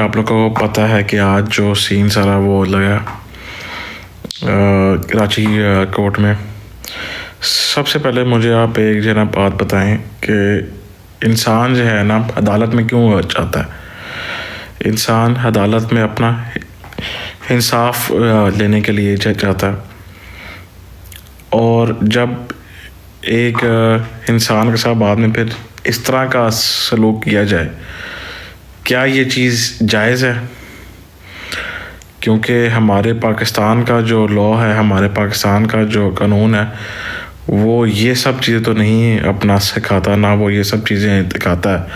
आप लोग को पता है कि आज जो सीन सारा वो लगा कराची कोर्ट में। सबसे पहले मुझे आप एक जो है ना बात बताएं कि इंसान जो है ना अदालत में क्यों जाता है। इंसान अदालत में अपना इंसाफ लेने के लिए जाता है, और जब एक इंसान के साथ बाद में फिर इस तरह का सलूक किया जाए, क्या ये चीज़ जायज़ है? क्योंकि हमारे पाकिस्तान का जो लॉ है, हमारे पाकिस्तान का जो कानून है, वो ये सब चीज़ें तो नहीं अपना सिखाता, ना वो ये सब चीज़ें दिखाता है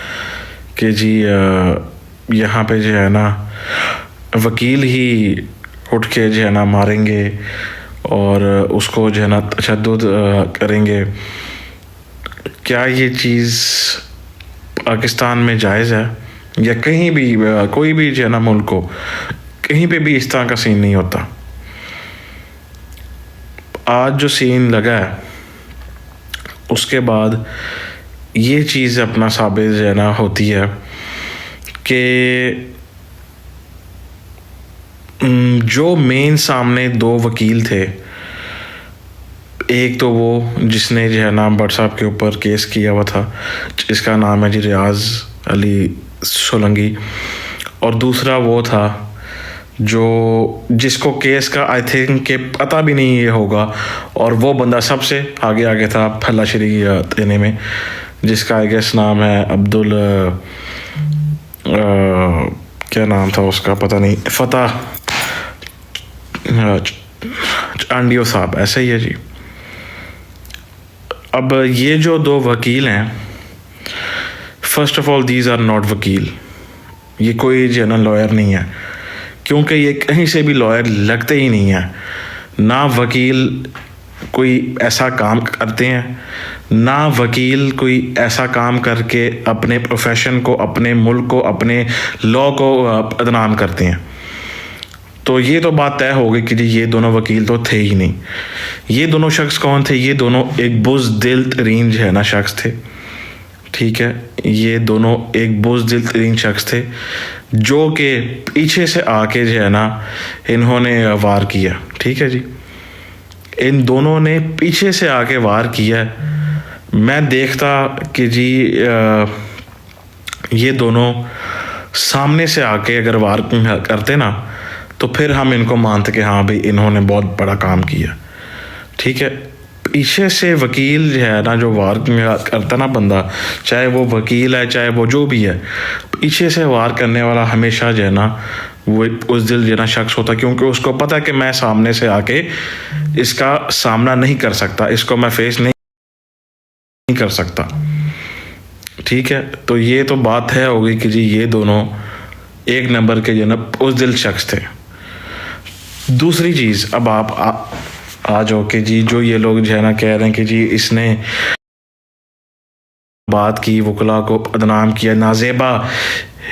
कि जी यहाँ पे जो है ना वकील ही उठ के जो है ना मारेंगे और उसको जो है ना तशद्दुद करेंगे। क्या ये चीज़ पाकिस्तान में जायज़ है? या कहीं भी कोई भी जो है ना मुल्क हो, कहीं पे भी इस तरह का सीन नहीं होता। आज जो सीन लगा है उसके बाद ये चीज़ अपना साबित जो है ना होती है कि जो मेन सामने दो वकील थे, एक तो वो जिसने जो है ना भट्ट साहब के ऊपर केस किया हुआ था, जिसका नाम है जी रियाज अली सोलंकी, और दूसरा वो था जिसको केस का आई थिंक के पता भी नहीं ये होगा, और वो बंदा सबसे आगे आगे था फलाशरी देने में, जिसका आई गेस नाम है अब्दुल क्या नाम था उसका पता नहीं, फतेह चांडियो साहब, ऐसा ही है जी। अब ये जो दो वकील हैं, first of all these are not वकील, ये कोई जनरल लॉयर नहीं है, क्योंकि ये कहीं से भी लॉयर लगते ही नहीं है। ना वकील कोई ऐसा काम करते हैं, ना वकील कोई ऐसा काम करके अपने प्रोफेशन को, अपने मुल्क को, अपने लॉ को बदनाम करते हैं। तो ये तो बात तय हो गई कि जी ये दोनों वकील तो थे ही नहीं। ये दोनों शख्स कौन थे? ये दोनों एक बुज़दिल तरीन जो है ना शख्स थे, ठीक है। ये दोनों एक बुज़दिल तरीन शख्स थे जो कि पीछे से आके जो है ना इन्होंने वार किया, ठीक है जी। इन दोनों ने पीछे से आके वार किया। मैं देखता कि जी ये दोनों सामने से आके अगर वार करते ना, तो फिर हम इनको मानते कि हाँ भाई इन्होंने बहुत बड़ा काम किया, ठीक है। पीछे से वकील जो है ना, जो वार करता ना बंदा, चाहे वो वकील है चाहे वो जो भी है, पीछे से वार करने वाला हमेशा जो है ना वो उस दिल जना शख्स होता, क्योंकि उसको पता है कि मैं सामने से आके इसका सामना नहीं कर सकता, इसको मैं फेस नहीं कर सकता, ठीक है। तो ये तो बात है हो गई कि जी ये दोनों एक नंबर के जो ना उस दिल शख्स थे। दूसरी चीज़, अब आप आ जाओ कि जी जो ये लोग जो है ना कह रहे हैं कि जी इसने बात की, वकला को बदनाम किया, नाजेबा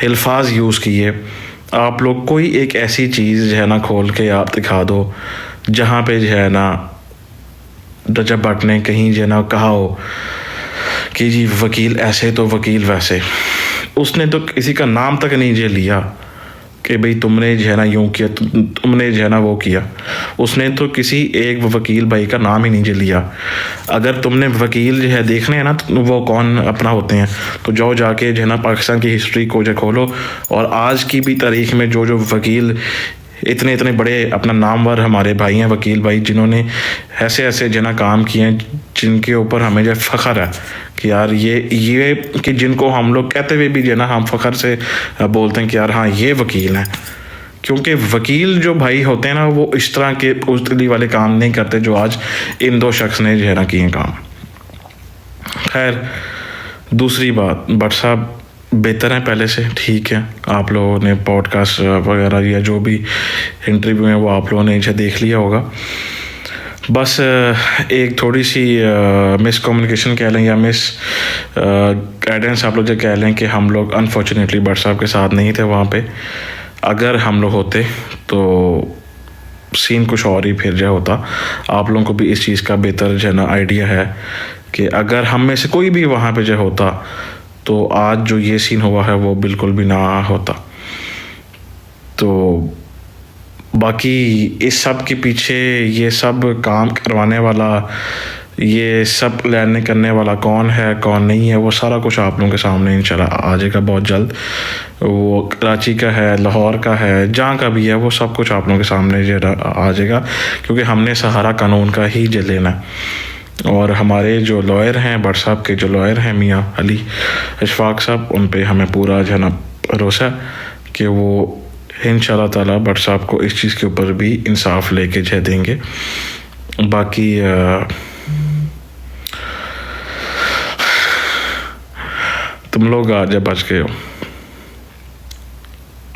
अल्फाज यूज़ किए। आप लोग कोई एक ऐसी चीज़ जो है ना खोल के आप दिखा दो जहाँ पे जो है ना रजब भट्ट ने कहीं जो है ना कहा हो कि जी वकील ऐसे तो वकील वैसे। उसने तो किसी का नाम तक नहीं जे लिया कि भाई तुमने जो है ना यूँ किया, तुमने जो है ना वो किया। उसने तो किसी एक वकील भाई का नाम ही नहीं जे लिया। अगर तुमने वकील जो है देखने हैं ना तो वो कौन अपना होते हैं, तो जाओ जाके जो है ना पाकिस्तान की हिस्ट्री को जो खोलो, और आज की भी तारीख में जो जो वकील इतने इतने बड़े अपना नामवर हमारे भाई हैं, वकील भाई, जिन्होंने ऐसे ऐसे जो है ना काम किए हैं, जिनके ऊपर हमें जो फ़ख्र है कि यार ये कि जिनको हम लोग कहते हुए भी जो है ना हम फ़ख्र से बोलते हैं कि यार हाँ ये वकील हैं। क्योंकि वकील जो भाई होते हैं ना वो इस तरह के उजतली वाले काम नहीं करते जो आज इन दो शख्स ने जो है ना किए काम। खैर, दूसरी बात, भट्ट साहब बेहतर हैं पहले से, ठीक है। आप लोगों ने पॉडकास्ट वगैरह या जो भी इंटरव्यू है वो आप लोगों ने इसे देख लिया होगा। बस एक थोड़ी सी मिसकम्युनिकेशन कह लें या मिस गाइडेंस आप लोग जो कह लें कि हम लोग अनफॉर्चुनेटली भट्ट साहब के साथ नहीं थे वहाँ पे। अगर हम लोग होते तो सीन कुछ और ही फिर जो होता। आप लोगों को भी इस चीज़ का बेहतर जो है ना आइडिया है कि अगर हम में से कोई भी वहाँ पे जो होता तो आज जो ये सीन हुआ है वो बिल्कुल भी ना होता। तो बाकी इस सब के पीछे ये सब काम करवाने वाला, ये सब लेने करने वाला कौन है कौन नहीं है, वो सारा कुछ आप लोगों के सामने इंशाल्लाह आ जाएगा बहुत जल्द। वो कराची का है, लाहौर का है, जहाँ का भी है, वो सब कुछ आप लोगों के सामने जो आ जाएगा, क्योंकि हमने सहारा कानून का ही लेना है। और हमारे जो लॉयर हैं, भट्ट साहब के जो लॉयर हैं मियाँ अली अशफाक साहब, उन पे हमें पूरा जो है ना भरोसा कि वो इंशाल्लाह ताला भट्ट साहब को इस चीज़ के ऊपर भी इंसाफ लेके जो देंगे। बाकी तुम लोग आज बच गए हो,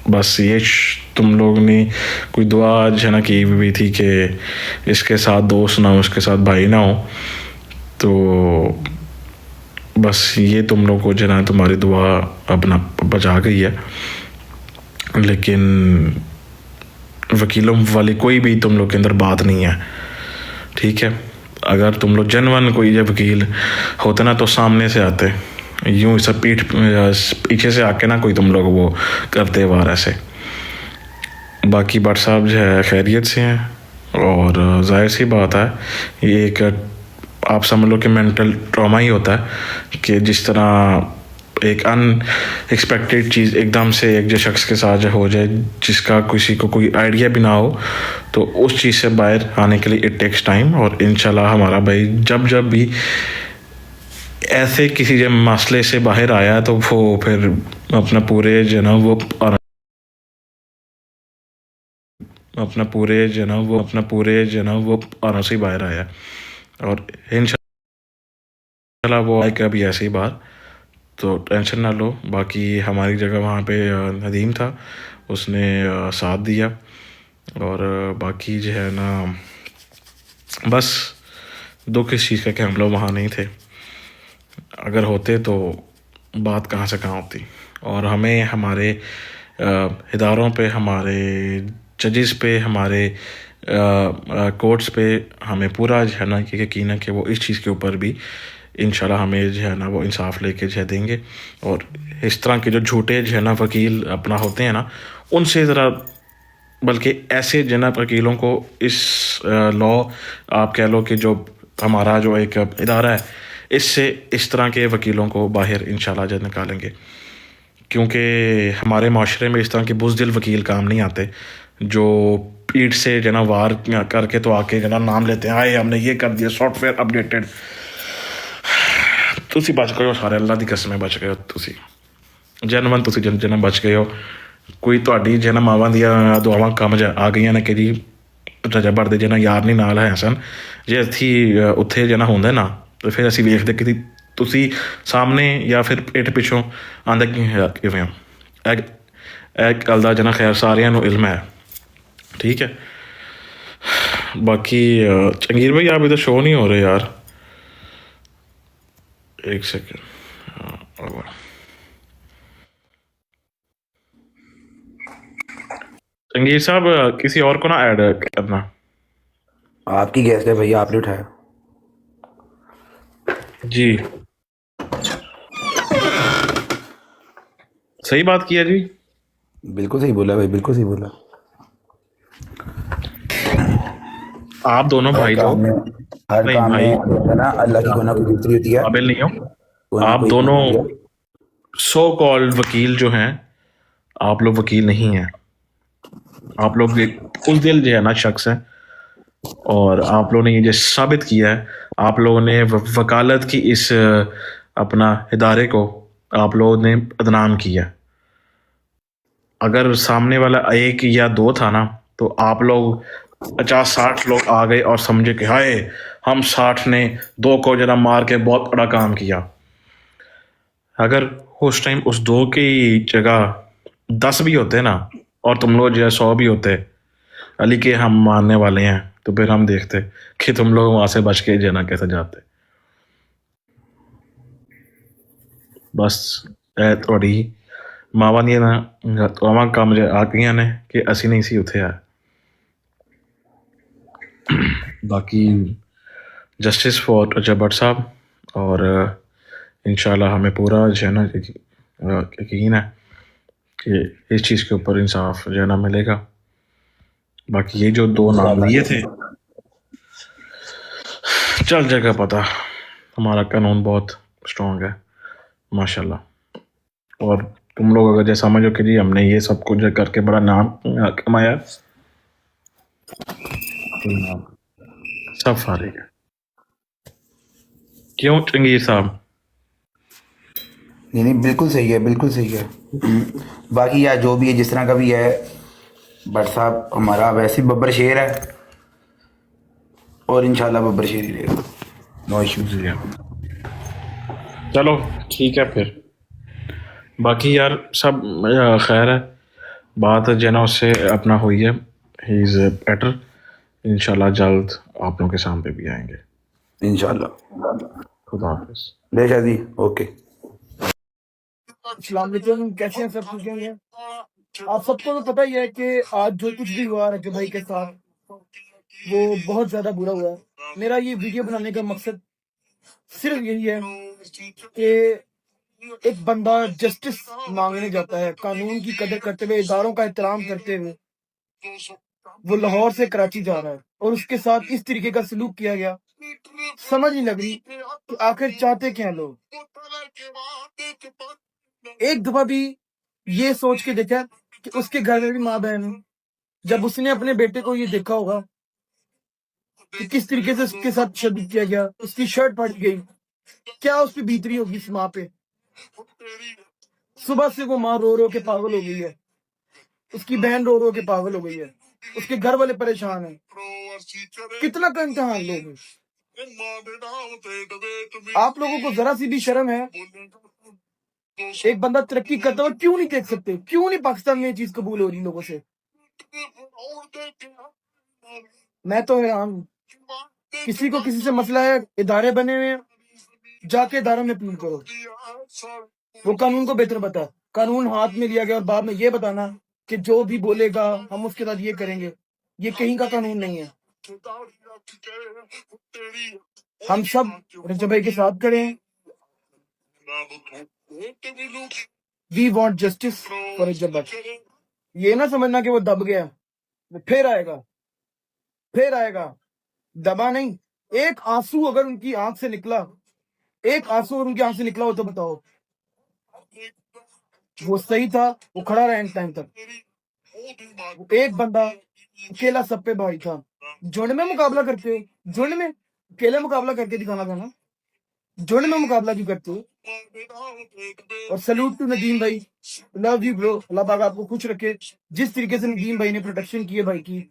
बस ये तुम लोग ने कोई दुआ आज है ना की भी थी कि इसके साथ दोस्त ना हो, उसके साथ भाई ना हो, तो बस ये तुम लोग को जो ना तुम्हारी दुआ अपना बचा गई है। लेकिन वकीलों वाली कोई भी तुम लोग के अंदर बात नहीं है, ठीक है। अगर तुम लोग जनवन कोई जब वकील होते ना तो सामने से आते, यूँ सब पीछे से आके ना कोई तुम लोग वो करते वार ऐसे। बाकी भट्ट साहब जो है खैरियत से हैं, और जाहिर सी बात है ये एक आप समझ लो कि मेंटल ट्रॉमा ही होता है कि जिस तरह एक अनएक्सपेक्टेड चीज़ एकदम से एक जो शख्स के साथ हो जाए जिसका किसी को कोई आइडिया भी ना हो, तो उस चीज़ से बाहर आने के लिए इट टेक्स टाइम। और इंशाल्लाह हमारा भाई जब जब भी ऐसे किसी जब मसले से बाहर आया तो वो फिर अपना पूरे जो ना वो आराम से बाहर आया, और इंशाल्लाह वो आएगा भी ऐसे ही बाहर, तो टेंशन ना लो। बाकी हमारी जगह वहाँ पे नदीम था, उसने साथ दिया। और बाकी जो है ना बस दुख इस चीज़ का कि हम लोग वहाँ नहीं थे, अगर होते तो बात कहाँ से कहाँ होती। और हमें हमारे इदारों पे, हमारे जजेस पे, हमारे कोर्ट्स पे हमें पूरा जो है ना कि यकीन है कि वो इस चीज़ के ऊपर भी इंशाल्लाह हमें जो है ना वो इंसाफ लेके जो देंगे। और इस तरह के जो झूठे जो है ना वकील अपना होते हैं ना, उनसे ज़रा, बल्कि ऐसे जो ना वकीलों को इस लॉ आप कह लो कि जो हमारा जो एक इदारा है, इससे इस तरह के वकीलों को बाहर इंशाल्लाह जो निकालेंगे। क्योंकि हमारे माशरे में इस तरह के बुज़दिल वकील काम नहीं आते जो पीठ से जो ना वार करके तो आके जो ना नाम लेते हैं, आए हमने ये कर दिया, सॉफ्टवेयर अपडेटेड। तुसी बच गए हो सारे, अल्लाह की कसम बच गए हो तुसी, जनवन तुसी जन बच गए हो। कोई ਤੁਹਾਡੀ ਜਿਹਨਾਂ ਮਾਵਾਂ ਦੀਆਂ ਦੁਆਵਾਂ ਕੰਮ ਆ ਗਈਆਂ ਨੇ ਕਿ ਜੀ ਰਜਾ ਦੇ ਜਿਹਨਾਂ ਯਾਰ ਨਹੀਂ ਨਾਲ ਹੈ ਸਨ, ਜੇ ਅਸੀਂ ਉੱਥੇ ਜਿਹਨਾਂ ਹੁੰਦਾ ਨਾ ਤਾਂ ਫਿਰ ਅਸੀਂ ਵੇਖਦੇ ਕਿ ਤੁਸੀਂ ਸਾਹਮਣੇ ਜਾਂ ਫਿਰ ਪੇਟ ਪਿੱਛੋਂ ਆਂਦਾ ਕਿਵੇਂ ਹੋ। ਇਹ ਗੱਲ ਦਾ ਜਿਹਨਾਂ ਖੈਰ ਸਾਰਿਆਂ ਨੂੰ ਇਲਮ ਹੈ, ठीक है। बाकी जंगीर भाई आप इधर शो नहीं हो रहे यार, एक सेकेंड। जंगीर साहब किसी और को ना ऐड करना। आपकी गेस्ट है भैया, आपने उठाया जी, सही बात किया जी, बिल्कुल सही बोला भाई, बिल्कुल सही बोला। आप दोनों भाई हो, हर नहीं काम भाई में है ना अल्लाह की कोई ना कोई बेहतरी होती है। काबिल नहीं हो कोई ना आप कोई दोनों, होती है। सो कॉल्ड वकील जो हैं, आप लोग वकील नहीं हैं, आप लोग एक बुज़दिल जो है ना शख्स है। और आप लोगों ने ये जो साबित किया है, आप लोगों ने वकालत की इस अपना इदारे को आप लोगों ने बदनाम किया। अगर सामने वाला एक या दो था ना, तो आप लोग 50-60 लोग आ गए और समझे कि हाय हम 60 ने 2 को जरा मार के बहुत बड़ा काम किया। अगर उस टाइम उस 2 की जगह 10 भी होते ना, और तुम लोग जो है 100 भी होते, अली के हम मानने वाले हैं, तो फिर हम देखते कि तुम लोग वहाँ से बच के जना कैसे जाते। बस थोड़ी मावा दी ना दोवां काम जो आ गई ने कि असी नहीं सी उत्थे आए। बाकी जस्टिस फॉर रजा भट्ट साहब, और इंशाल्लाह हमें पूरा जो है ना यकीन है कि इस चीज़ के ऊपर इंसाफ जो है ना मिलेगा। बाकी ये जो 2 नाम लिए थे, चल जाएगा पता। हमारा कानून बहुत स्ट्रांग है माशाल्लाह। और तुम लोग अगर जैसा समझो कि जी हमने ये सब कुछ करके बड़ा नाम कमाया, सब फारिग है। क्यों चंगीर साहब? नहीं नहीं, बिल्कुल सही है, बिल्कुल सही है। बाकी यार जो भी है, जिस तरह का भी है, बट साहब हमारा वैसे ही बब्बर शेर है, और इंशाल्लाह बब्बर शेर ही रहेगा। No issues. जी हाँ। चलो ठीक है फिर। बाकी यार सब खैर है। बात जो है ना उससे अपना हुई है, ही इज़ बेटर। इंशाल्लाह जल्द आप लोगों के सामने भी आएंगे। इंशाल्लाह। खुदा हाफिज। बेशा जी, ओके। अस्सलाम वालेकुम, कैसे हैं सब? ठीक हैं? आप सबको तो पता ही है कि आज जो कुछ भी हुआ रजब भाई के साथ, वो बहुत ज्यादा बुरा हुआ है। मेरा ये वीडियो बनाने का मकसद सिर्फ यही है कि एक बंदा जस्टिस मांगने जाता है, कानून की कदर करते हुए, इदारों का एहतराम करते हुए, वो लाहौर से कराची जा रहा है और उसके साथ इस तरीके का सलूक किया गया। समझ नहीं लग रही कि आखिर चाहते क्या हैं लोग। एक दफा भी ये सोच के देखा कि उसके घर में भी माँ बहन है। जब उसने अपने बेटे को ये देखा होगा कि किस तरीके से उसके साथ शदीद किया गया, उसकी शर्ट फट गई, क्या उस पर बीतरी होगी इस माँ पे। सुबह से वो माँ रो रो के पागल हो गई है, उसकी बहन रो रो के पागल हो गई है, उसके घर वाले परेशान हैं। कितना का इम्तिहान लोग हैं। आप लोगों को जरा सी भी शर्म है? एक बंदा तरक्की करता हुआ क्यों नहीं देख सकते? क्यों नहीं पाकिस्तान में ये चीज कबूल हो रही लोगों से? मैं तो हैरान हूं। किसी को किसी से मसला है, इदारे बने हुए हैं, जाके इदारों में अपील करो। वो कानून को बेहतर बता। कानून हाथ में लिया गया और बाद में ये बताना कि जो भी बोलेगा हम उसके साथ ये करेंगे, ये कहीं का कानून नहीं है। हम सब रजब भाई के साथ खड़े हैं। वी वॉन्ट जस्टिस फॉर रजब भाई। ये ना समझना कि वो दब गया, वो फिर आएगा, फिर आएगा। दबा नहीं। एक आंसू अगर उनकी आंख से निकला, एक आंसू अगर उनकी आंख से निकला हो तो बताओ, वो सही था, वो खड़ा रहा एंड टाइम तक। एक बंदा अकेला सब पे भारी था। झुंड में मुकाबला करते हो, झुंड में अकेले मुकाबला करके दिखाना था ना, झुंड में मुकाबला क्यों करते हो? और सैल्यूट टू नदीम भाई, लव यू ब्रो। अल्लाह पाक आपको खुश रखे। जिस तरीके से नदीम भाई ने प्रोटेक्शन की है भाई की,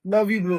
लव यू ब्रो।